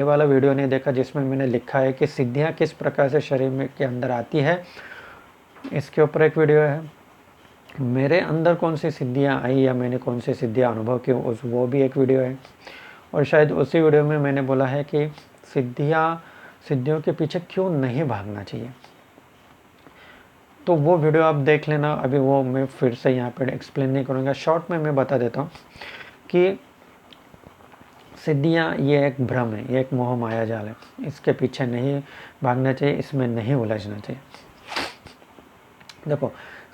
ये वाला वीडियो नहीं देखा जिसमें मैंने लिखा है कि सिद्धियाँ किस प्रकार से शरीर में के अंदर आती है, इसके ऊपर एक वीडियो है। मेरे अंदर कौन सी सिद्धियाँ आई या मैंने कौन सी सिद्धियाँ अनुभव की, उस वो भी एक वीडियो है। और शायद उसी वीडियो में मैंने बोला है कि सिद्धियों के पीछे क्यों नहीं भागना चाहिए। तो वो वीडियो आप देख लेना। अभी वो मैं फिर से यहाँ पर एक्सप्लेन नहीं करूँगा, शॉर्ट में मैं बता देता हूँ कि सिद्धियाँ ये एक भ्रम है, ये एक मोह माया जाल है। इसके पीछे नहीं भागना चाहिए, इसमें नहीं उलझना चाहिए। देखो,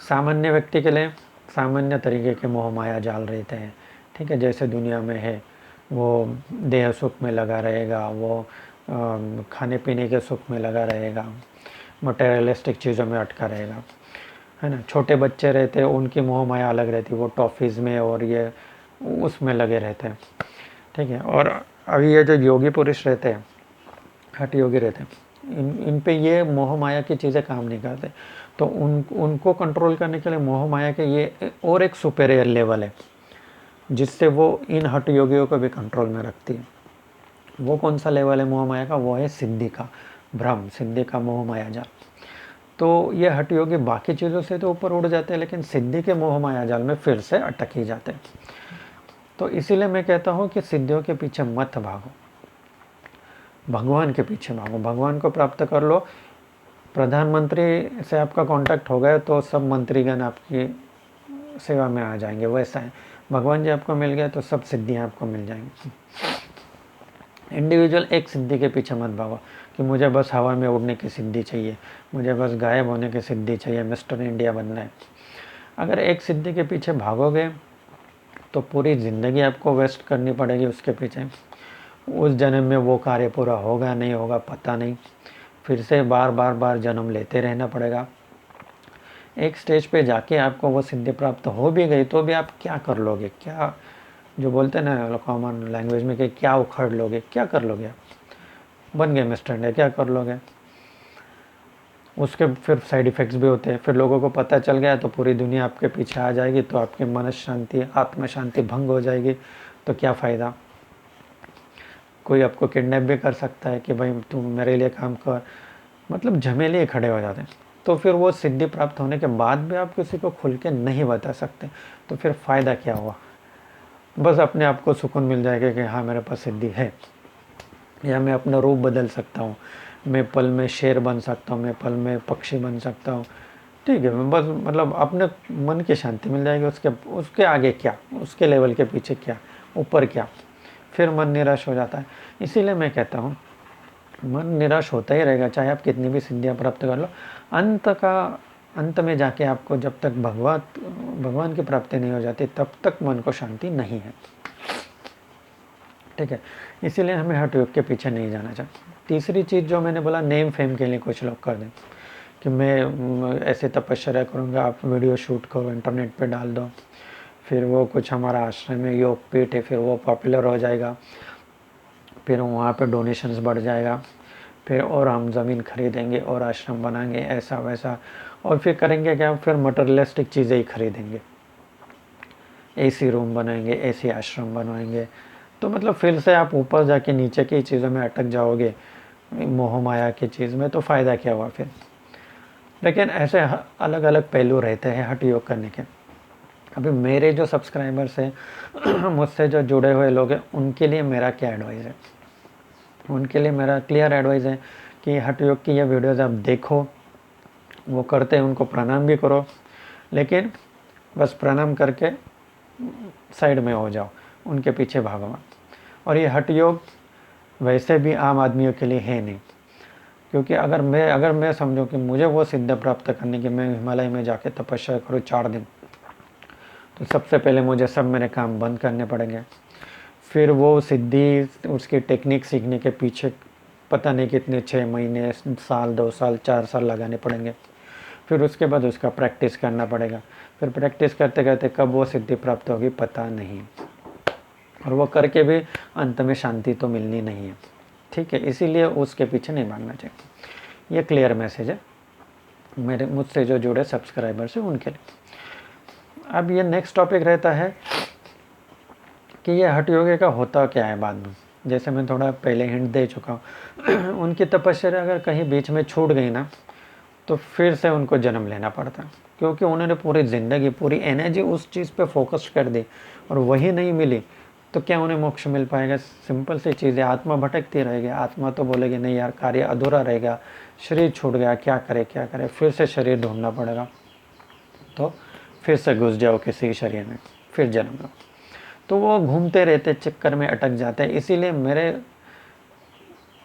सामान्य व्यक्ति के लिए सामान्य तरीके के मोह माया जाल रहते हैं, ठीक है। जैसे दुनिया में है, वो देह सुख में लगा रहेगा, वो खाने पीने के सुख में लगा रहेगा, मटेरियलिस्टिक चीज़ों में अटका रहेगा, है ना। छोटे बच्चे रहते हैं, उनकी मोह माया अलग रहती है, वो टॉफ़ीज़ में और ये उसमें लगे रहते हैं, ठीक है। और अभी ये जो योगी पुरुष रहते हैं, हठ योगी रहते हैं, इन पे ये मोह माया की चीज़ें काम नहीं करते। तो उनको कंट्रोल करने के लिए मोह माया के ये और एक सुपेरियर लेवल है जिससे वो इन हठ योगियों को भी कंट्रोल में रखती है। वो कौन सा लेवल है मोह माया का? वो है सिद्धि का भ्रम, सिद्धि का मोह माया जाल। तो ये हठ योगी बाकी चीज़ों से तो ऊपर उड़ जाते हैं, लेकिन सिद्धि के मोह माया जाल में फिर से अटक ही जाते हैं। तो इसीलिए मैं कहता हूँ कि सिद्धियों के पीछे मत भागो, भगवान के पीछे भागो, भगवान को प्राप्त कर लो। प्रधानमंत्री से आपका कांटेक्ट हो गया तो सब मंत्रीगण आपकी सेवा में आ जाएंगे, वैसा है। भगवान जी आपको मिल गए तो सब सिद्धियाँ आपको मिल जाएंगी। इंडिविजुअल एक सिद्धि के पीछे मत भागो कि मुझे बस हवा में उड़ने की सिद्धि चाहिए, मुझे बस गायब होने की सिद्धि चाहिए, मिस्टर इंडिया बनना है। अगर एक सिद्धि के पीछे भागोगे तो पूरी ज़िंदगी आपको वेस्ट करनी पड़ेगी उसके पीछे। उस जन्म में वो कार्य पूरा होगा नहीं होगा पता नहीं, फिर से बार जन्म लेते रहना पड़ेगा। एक स्टेज पे जाके आपको वो सिद्धि प्राप्त हो भी गई तो भी आप क्या कर लोगे? क्या, जो बोलते हैं ना कॉमन लैंग्वेज में कि क्या उखड़ लोगे, क्या कर लोगे? आप बन गए मिस्टर इंडिया, क्या कर लोगे? उसके फिर साइड इफ़ेक्ट्स भी होते हैं। फिर लोगों को पता चल गया तो पूरी दुनिया आपके पीछे आ जाएगी, तो आपकी मन शांति, आत्म शांति भंग हो जाएगी। तो क्या फ़ायदा? कोई आपको किडनैप भी कर सकता है कि भाई तुम मेरे लिए काम कर, मतलब झमेले ही खड़े हो जाते हैं। तो फिर वो सिद्धि प्राप्त होने के बाद भी आप किसी को खुल के नहीं बता सकते, तो फिर फ़ायदा क्या हुआ? बस अपने आप को सुकून मिल जाएगा कि हाँ मेरे पास सिद्धि है, या मैं अपना रूप बदल सकता हूँ, मैं पल में शेर बन सकता हूँ, मैं पल में पक्षी बन सकता हूँ, ठीक है। मैं बस मतलब अपने मन की शांति मिल जाएगी। उसके आगे क्या, उसके लेवल के पीछे क्या, ऊपर क्या? फिर मन निराश हो जाता है। इसीलिए मैं कहता हूँ मन निराश होता ही रहेगा, चाहे आप कितनी भी सिद्धियाँ प्राप्त कर लो। अंत में जाके आपको जब तक भगवान की प्राप्ति नहीं हो जाती तब तक मन को शांति नहीं है, ठीक है। इसीलिए हमें हठ योग के पीछे नहीं जाना चाहिए। तीसरी चीज़ जो मैंने बोला, नेम फेम के लिए कुछ लोग कर दें कि मैं ऐसे तपस्या करूँगा, आप वीडियो शूट करो इंटरनेट पे डाल दो, फिर वो कुछ हमारा आश्रम में योग पीठ है, फिर वो पॉपुलर हो जाएगा, फिर वहाँ पे डोनेशंस बढ़ जाएगा, फिर और हम ज़मीन खरीदेंगे और आश्रम बनाएंगे, ऐसा वैसा। और फिर करेंगे क्या? फिर मटेरियलिस्टिक चीज़ें ही खरीदेंगे, एसी रूम बनाएंगे, एसी आश्रम बनवाएंगे। तो मतलब फिर से आप ऊपर जाके नीचे की चीज़ों में अटक जाओगे, मोह माया की चीज़ में, तो फ़ायदा क्या हुआ फिर? लेकिन ऐसे अलग अलग पहलू रहते हैं हठ योग करने के। अभी मेरे जो सब्सक्राइबर्स हैं मुझसे जो जुड़े हुए लोग हैं, उनके लिए मेरा क्या एडवाइस है? उनके लिए मेरा क्लियर एडवाइस है कि हठ योग की ये वीडियोज़ आप देखो, वो करते हैं उनको प्रणाम भी करो, लेकिन बस प्रणाम करके साइड में हो जाओ, उनके पीछे भागो मत। और ये हठ योग वैसे भी आम आदमियों के लिए है नहीं, क्योंकि अगर मैं समझूं कि मुझे वो सिद्धि प्राप्त करने की, मैं हिमालय में जाके तपस्या करूँ 4 दिन, तो सबसे पहले मुझे सब मेरे काम बंद करने पड़ेंगे। फिर वो सिद्धि, उसकी टेक्निक सीखने के पीछे पता नहीं कितने 6 महीने, साल, 2 साल, 4 साल लगाने पड़ेंगे। फिर उसके बाद उसका प्रैक्टिस करना पड़ेगा। फिर प्रैक्टिस करते करते कब वो सिद्धि प्राप्त होगी पता नहीं, और वो करके भी अंत में शांति तो मिलनी नहीं है, ठीक है। इसीलिए उसके पीछे नहीं भागना चाहिए। ये क्लियर मैसेज है मेरे मुझसे जो जुड़े सब्सक्राइबर्स हैं उनके लिए। अब ये नेक्स्ट टॉपिक रहता है कि ये हठ योगी का होता क्या है बाद में। जैसे मैं थोड़ा पहले हिंट दे चुका हूँ उनकी तपस्या अगर कहीं बीच में छूट गई ना, तो फिर से उनको जन्म लेना पड़ता, क्योंकि उन्होंने पूरी ज़िंदगी पूरी एनर्जी उस चीज़ पे फोकस कर दी और वही नहीं मिली, तो क्या उन्हें मोक्ष मिल पाएगा? सिंपल सी चीज़ है, आत्मा भटकती रहेगी, आत्मा तो बोलेगी नहीं यार कार्य अधूरा रहेगा, शरीर छूट गया, क्या करे क्या करे, फिर से शरीर ढूंढना पड़ेगा, तो फिर से घुस जाओ किसी शरीर में, फिर जन्म लो। तो वो घूमते रहते, चक्कर में अटक जाते हैं। इसीलिए मेरे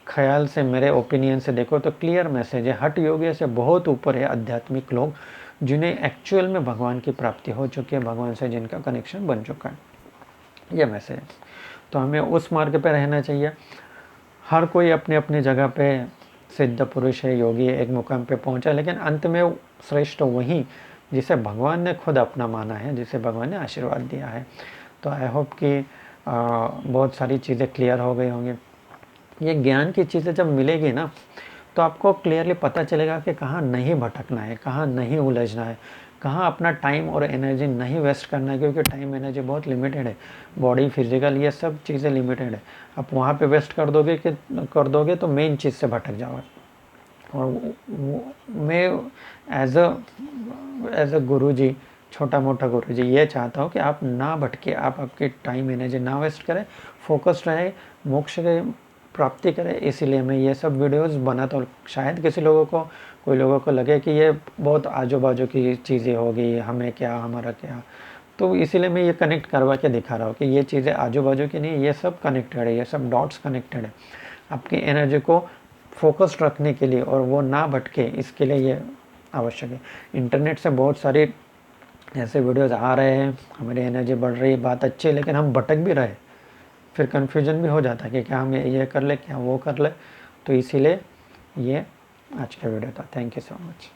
ख्याल से, मेरे ओपिनियन से देखो तो क्लियर मैसेज है, हठ योगी से बहुत ऊपर है आध्यात्मिक लोग जिन्हें एक्चुअल में भगवान की प्राप्ति हो चुकी है, भगवान से जिनका कनेक्शन बन चुका है, ये मैसेज है। तो हमें उस मार्ग पे रहना चाहिए। हर कोई अपने अपने जगह पे सिद्ध पुरुष है, योगी है, एक मुकाम पे पहुंचा, लेकिन अंत में श्रेष्ठ वही जिसे भगवान ने खुद अपना माना है, जिसे भगवान ने आशीर्वाद दिया है। तो आई होप कि बहुत सारी चीज़ें क्लियर हो गई होंगी। ये ज्ञान की चीज़ें जब मिलेगी ना, तो आपको क्लियरली पता चलेगा कि कहाँ नहीं भटकना है, कहाँ नहीं उलझना है, कहाँ अपना टाइम और एनर्जी नहीं वेस्ट करना है, क्योंकि टाइम एनर्जी बहुत लिमिटेड है, बॉडी फिजिकल ये सब चीज़ें लिमिटेड है। आप वहाँ पे वेस्ट कर दोगे तो मेन चीज़ से भटक जाओगे। और मैं एज अ गुरु जी, छोटा मोटा गुरु जी, ये चाहता हूँ कि आप ना भटके, आप आपकी टाइम एनर्जी ना वेस्ट करें, फोकस्ड रहे, मोक्ष के प्राप्ति करें। इसीलिए मैं ये सब वीडियोस बनाता हूँ। शायद कोई लोगों को लगे कि ये बहुत आजू बाजू की चीज़ें होगी, हमें क्या, हमारा क्या, तो इसीलिए मैं ये कनेक्ट करवा के दिखा रहा हूँ कि ये चीज़ें आजू बाजू की नहीं, ये सब कनेक्टेड है, ये सब डॉट्स कनेक्टेड है। आपकी एनर्जी को फोकस्ड रखने के लिए और वो ना भटके, इसके लिए ये आवश्यक है। इंटरनेट से बहुत सारी ऐसे वीडियोस आ रहे हैं, हमारी एनर्जी बढ़ रही है, बात अच्छी है, लेकिन हम भटक भी रहे, फिर कन्फ्यूजन भी हो जाता है कि क्या हम ये कर ले, क्या वो कर ले। तो इसीलिए ये आज का वीडियो था। Thank you so much.